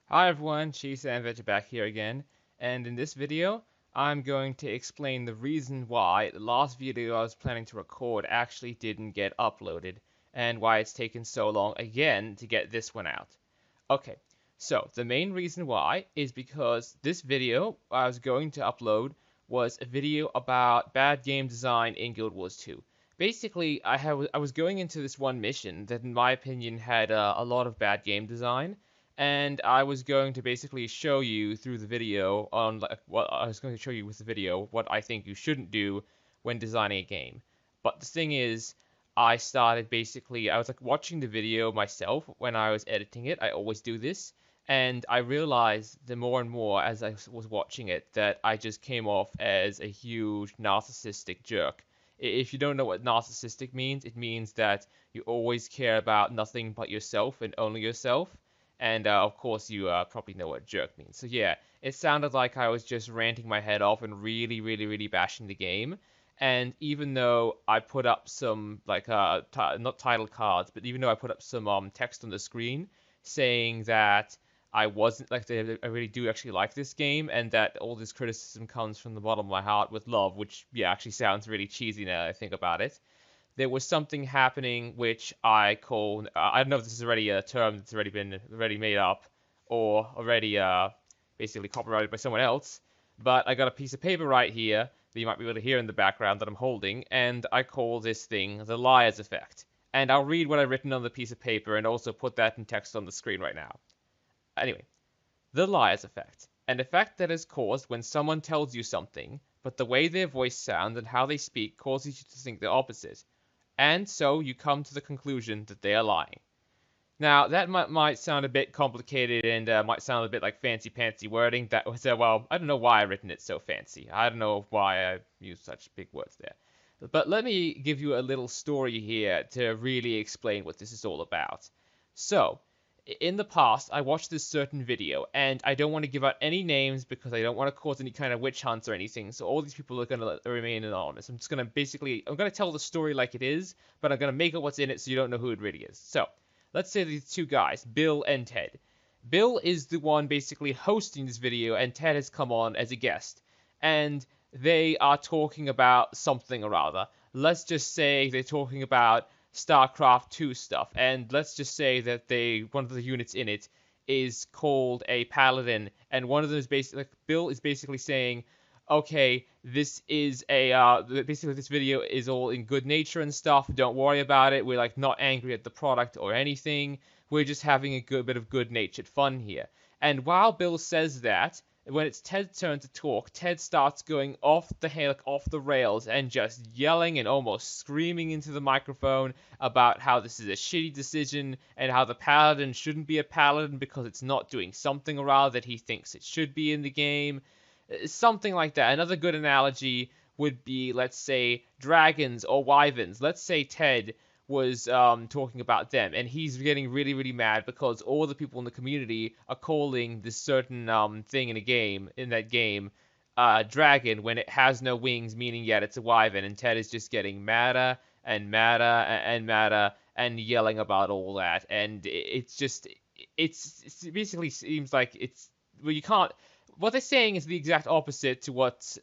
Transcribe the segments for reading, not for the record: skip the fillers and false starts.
Hi everyone, Cheese and Veggie back here again, and in this video, I'm going to explain the reason why the last video I was planning to record actually didn't get uploaded, and why it's taken so long again to get this one out. Okay, so the main reason why is because this video I was going to upload was a video about bad game design in Guild Wars 2. Basically, I was going into this one mission that, in my opinion, had a lot of bad game design, and I was going to basically show you through the video on like what I was going to show you with the video what I think you shouldn't do when designing a game. But the thing is, I started basically I was like watching the video myself when I was editing it. I always do this, and I realized the more and more as I was watching it that I just came off as a huge narcissistic jerk. If you don't know what narcissistic means, it means that you always care about nothing but yourself and only yourself. And of course, you probably know what jerk means. So yeah, it sounded like I was just ranting my head off and really, really, really bashing the game. And even though I put up some like not title cards, but even though I put up some text on the screen saying that I wasn't like I really do actually like this game, and that all this criticism comes from the bottom of my heart with love, which yeah actually sounds really cheesy now that I think about it. There was something happening which I call I don't know if this is already a term that's already made up or already basically copyrighted by someone else, but I got a piece of paper right here that you might be able to hear in the background that I'm holding, and I call this thing the liar's effect. And I'll read what I've written on the piece of paper and also put that in text on the screen right now. Anyway, the liar's effect. An effect that is caused when someone tells you something, but the way their voice sounds and how they speak causes you to think the opposite, and so you come to the conclusion that they are lying. Now, that might sound a bit complicated and might sound a bit like fancy-pantsy wording. That was, well, I don't know why I've written it so fancy. I don't know why I used such big words there. But let me give you a little story here to really explain what this is all about. So, in the past, I watched this certain video, and I don't want to give out any names because I don't want to cause any kind of witch hunts or anything, so all these people are going to remain anonymous. I'm just going to I'm going to tell the story like it is, but I'm going to make up what's in it so you don't know who it really is. So, let's say these two guys, Bill and Ted. Bill is the one basically hosting this video, and Ted has come on as a guest. And they are talking about something or other. Let's just say they're talking about StarCraft 2 stuff, and let's just say that one of the units in it is called a paladin, and one of them is basically like, Bill is basically saying, okay, this is basically this video is all in good nature and stuff. Don't worry about it. We're like not angry at the product or anything. We're just having a good bit of good-natured fun here. And while Bill says that, when it's Ted's turn to talk, Ted starts going off the rails and just yelling and almost screaming into the microphone about how this is a shitty decision and how the paladin shouldn't be a paladin because it's not doing something or other that he thinks it should be in the game. Something like that. Another good analogy would be, let's say, dragons or wyverns. Let's say Ted was talking about them, and he's getting really, really mad because all the people in the community are calling this certain thing in that game, dragon, when it has no wings, meaning yet it's a wyvern, and Ted is just getting madder and madder and madder and yelling about all that, and it basically seems like well, you can't. What they're saying is the exact opposite to what's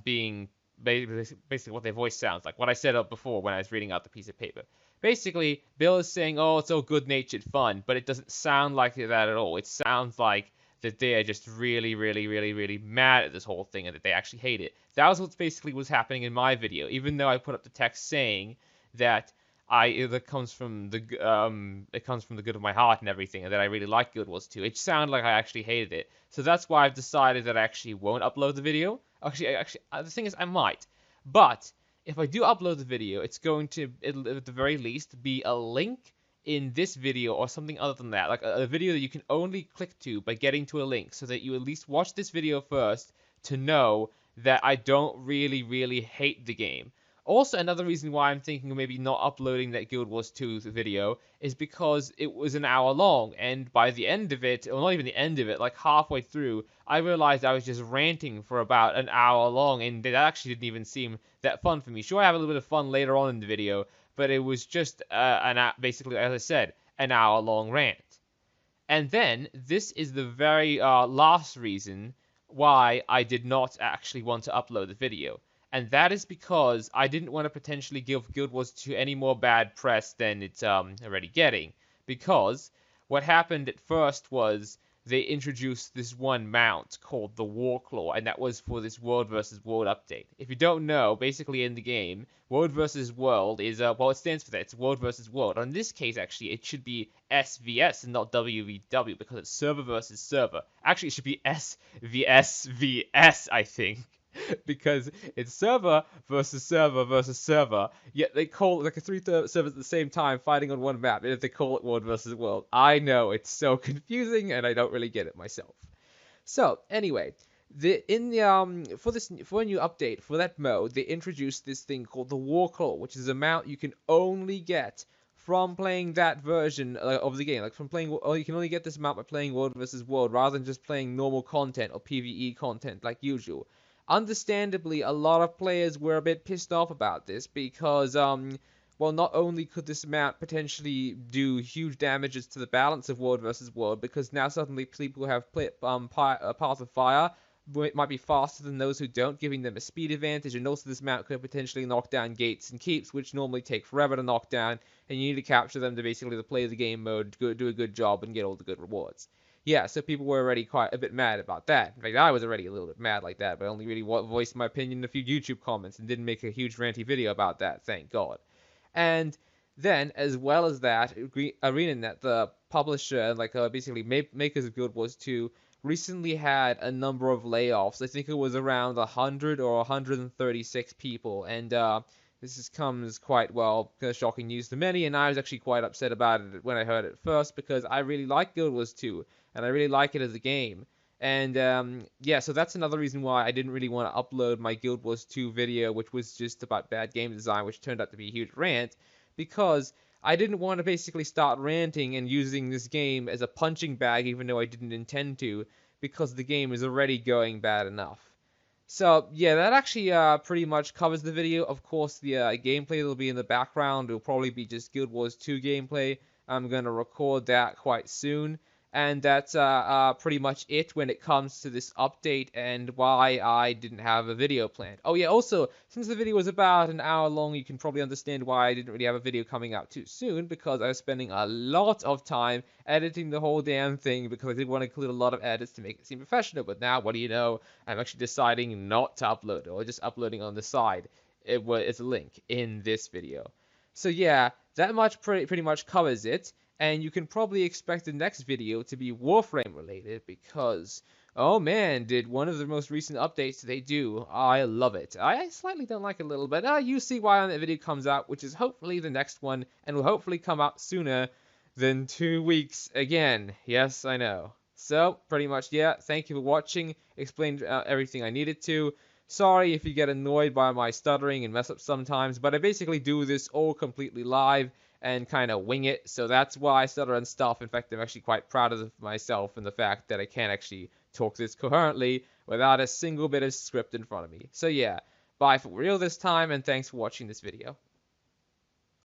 being basically what their voice sounds like. What I said up before when I was reading out the piece of paper. Basically, Bill is saying, "Oh, it's all good-natured fun," but it doesn't sound like that at all. It sounds like that they're just really, really, really, really mad at this whole thing and that they actually hate it. That was what's basically was happening in my video, even though I put up the text saying that it comes from the good of my heart and everything, and that I really like Guild Wars 2. It sounded like I actually hated it, so that's why I've decided that I actually won't upload the video. Actually, the thing is, I might, but if I do upload the video, it'll at the very least be a link in this video or something other than that, like a video that you can only click to by getting to a link, so that you at least watch this video first to know that I don't really, really hate the game. Also, another reason why I'm thinking of maybe not uploading that Guild Wars 2 video is because it was an hour long, and by the end of it, or not even the end of it, like halfway through, I realized I was just ranting for about an hour long, and that actually didn't even seem that fun for me. Sure, I have a little bit of fun later on in the video, but it was just basically, as I said, an hour long rant. And then this is the very last reason why I did not actually want to upload the video. And that is because I didn't want to potentially give Guild Wars 2 any more bad press than it's already getting. Because what happened at first was they introduced this one mount called the Warclaw, and that was for this World vs. World update. If you don't know, basically in the game, World vs. World is, well, it stands for that. It's World vs. World. In this case, actually, it should be SVS and not WVW because it's server versus server. Actually, it should be SVSVS, I think. Because it's server versus server versus server, yet they call it like a three servers at the same time fighting on one map, and if they call it world versus world. I know, it's so confusing, and I don't really get it myself. So, anyway, for a new update for that mode, they introduced this thing called the Warclaw, which is a mount you can only get from playing that version of the game. Like from playing, or you can only get this mount by playing World vs. World, rather than just playing normal content or PvE content like usual. Understandably, a lot of players were a bit pissed off about this because, well, not only could this map potentially do huge damages to the balance of World versus World, because now suddenly people who have Path of Fire might be faster than those who don't, giving them a speed advantage, and also this map could potentially knock down gates and keeps, which normally take forever to knock down, and you need to capture them to basically play the game mode, do a good job, and get all the good rewards. Yeah, so people were already quite a bit mad about that. In fact, I was already a little bit mad like that, but I only really voiced my opinion in a few YouTube comments and didn't make a huge ranty video about that, thank God. And then, as well as that, ArenaNet, the publisher, like basically makers of Guild Wars 2, recently had a number of layoffs. I think it was around 100 or 136 people, and this comes quite shocking news to many, and I was actually quite upset about it when I heard it first, because I really like Guild Wars 2, and I really like it as a game. And yeah, so that's another reason why I didn't really want to upload my Guild Wars 2 video, which was just about bad game design, which turned out to be a huge rant, because I didn't want to basically start ranting and using this game as a punching bag, even though I didn't intend to, because the game is already going bad enough. So, yeah, that actually pretty much covers the video. Of course, the gameplay that will be in the background will probably be just Guild Wars 2 gameplay. I'm going to record that quite soon. And that's pretty much it when it comes to this update and why I didn't have a video planned. Oh yeah, also, since the video was about an hour long, you can probably understand why I didn't really have a video coming out too soon, because I was spending a lot of time editing the whole damn thing, because I did want to include a lot of edits to make it seem professional. But now, what do you know, I'm actually deciding not to upload it, or just uploading on the side. It's a link in this video. So yeah, that much pretty much covers it. And you can probably expect the next video to be Warframe related, because, oh man, did one of the most recent updates they do. I love it. I slightly don't like it a little bit. You see why when that video comes out, which is hopefully the next one, and will hopefully come out sooner than 2 weeks again. Yes, I know. So, pretty much, yeah, thank you for watching. Explained everything I needed to. Sorry if you get annoyed by my stuttering and mess up sometimes, but I basically do this all completely live and kind of wing it, so that's why I stutter and stuff. In fact, I'm actually quite proud of myself and the fact that I can actually talk this coherently without a single bit of script in front of me. So yeah, bye for real this time, and thanks for watching this video.